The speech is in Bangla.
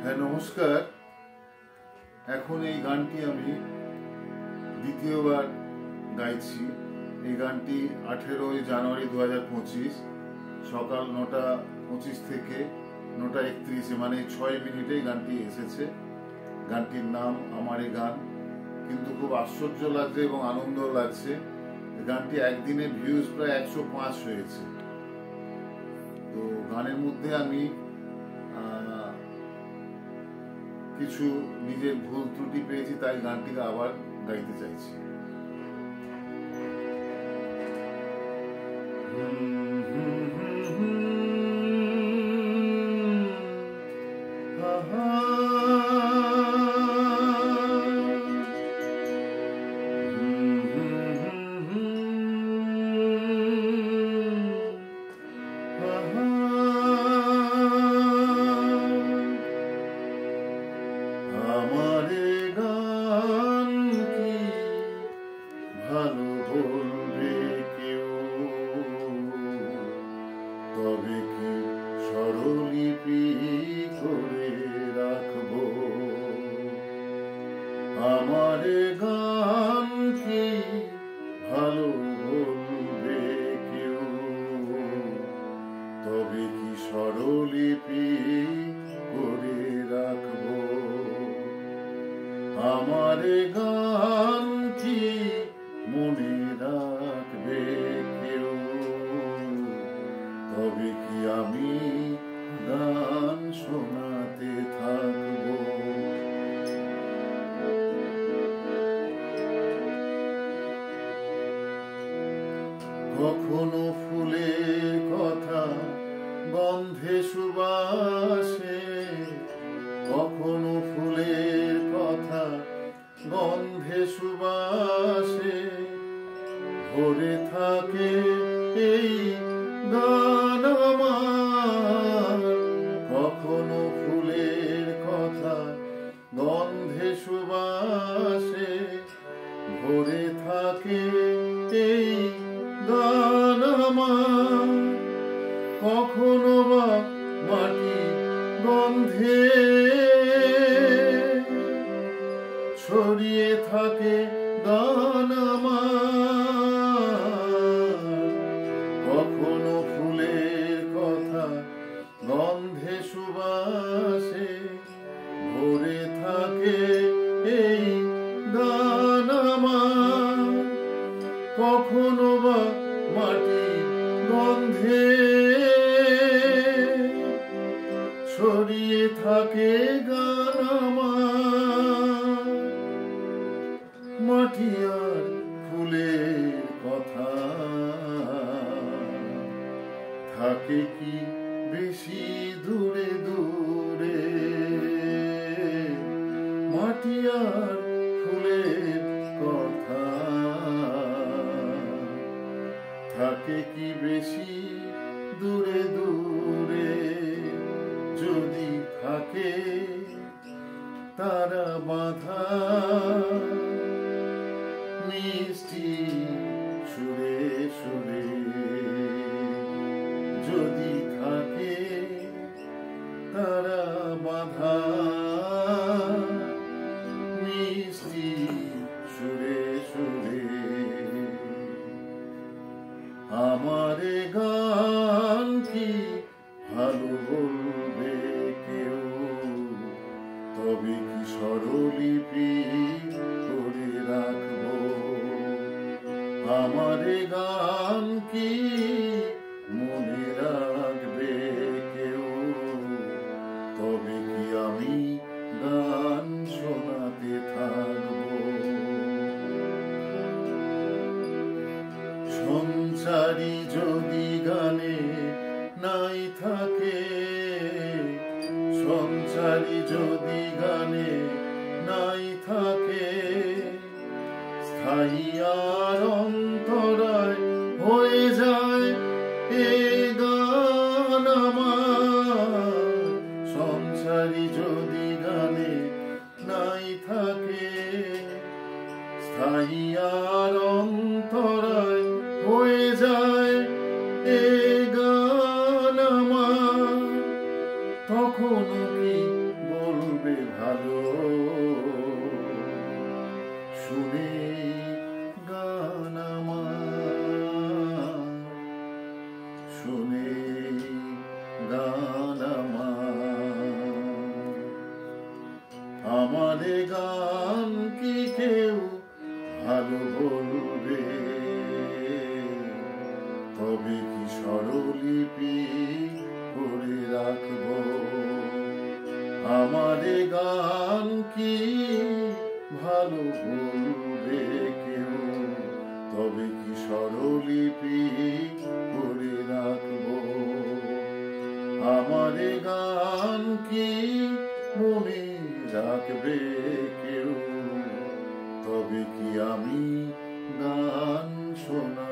হ্যাঁ, নমস্কার। এখন এই গানটি আমি দ্বিতীয়বার গাইছি। এই গানটি 18 জানুয়ারি 2025 সকাল 9:25 থেকে 9:31 মানে 6 মিনিটে গানটি এসেছে। গানটির নাম আমারে গান। কিন্তু খুব আশ্চর্য লাগছে এবং আনন্দ লাগছে। গানটি একদিনে ভিউজ প্রায় 105 হয়েছে। তো গানের মধ্যে আমি কিছু নিজের ভুল ত্রুটি পেয়েছি, তাই গানটিকে আবার গাইতে চাইছি। আমারে গান কি ভালো বলবে কেউ, তবে কি স্বরলিপি করে রাখবো। আমারে গান কি ভালো বলবে কেউ, তবে কি স্বরলিপি করে রাখবো। আমারে গান কি মনে রাখবে কেউ, তবে কি আমি গান শোনাতে থাকবো। কখনো ফুলের কথা গন্ধে সুবাসে, কখনো ফুলের কথা গন্ধে সুবাসে ভরে থাকে এই গান আমার। কখনো ফুলের কথা গন্ধে সুবাসে ভরে থাকে এই গান আমার। কখনো বা মাটি গন্ধে ছড়িয়ে থাকে গান আমার। কখনো ফুলের কথা গন্ধে সুবাসে ভরে থাকে এই গান আমার। কখনো বা মাটি গন্ধে ছড়িয়ে থাকে গান আমার। মাটি আর ফুলের কথা থাকে কি বেশি দূরে দূরে। মাটি আর ফুলের কথা থাকে কি বেশি দূরে দূরে। যদি থাকে তারা বাঁধা মিষ্টি সুরে সুরে, যদি থাকে তারা বাঁধা মিষ্টি সুরে সুরে। আমারে গান কি ভালো বলবে কেউ, তবে কি স্বরলিপি করে রাখবো। আমারে গান কি মনে রাখবে কেউ, তবে কি আমি গান শোনাতে থাকবো। সংসারী যদি গানে নাই থাকে, সংসারী যদি গানে নাই থাকে, স্থায়ী আর অন্তরায় হয়ে যায় এ গান আমার। সংসারী যদি গানে নাই থাকে, স্থায়ী আর অন্তরায় হয়ে যায় এ গান আমার। তখনও কি বল বলবে ভালো শুনে গান আমার, শুনে গান আমার গান কি কেউ ভালো বলবে, তবে কি স্বরলিপি করে রাখবো। আমার গান কি ভালো বলবে কেউ, তবে কি স্বরলিপি করে রাখবো। আমার গান কি মনে রাখবে কেউ, তবে কি আমি গান শোনা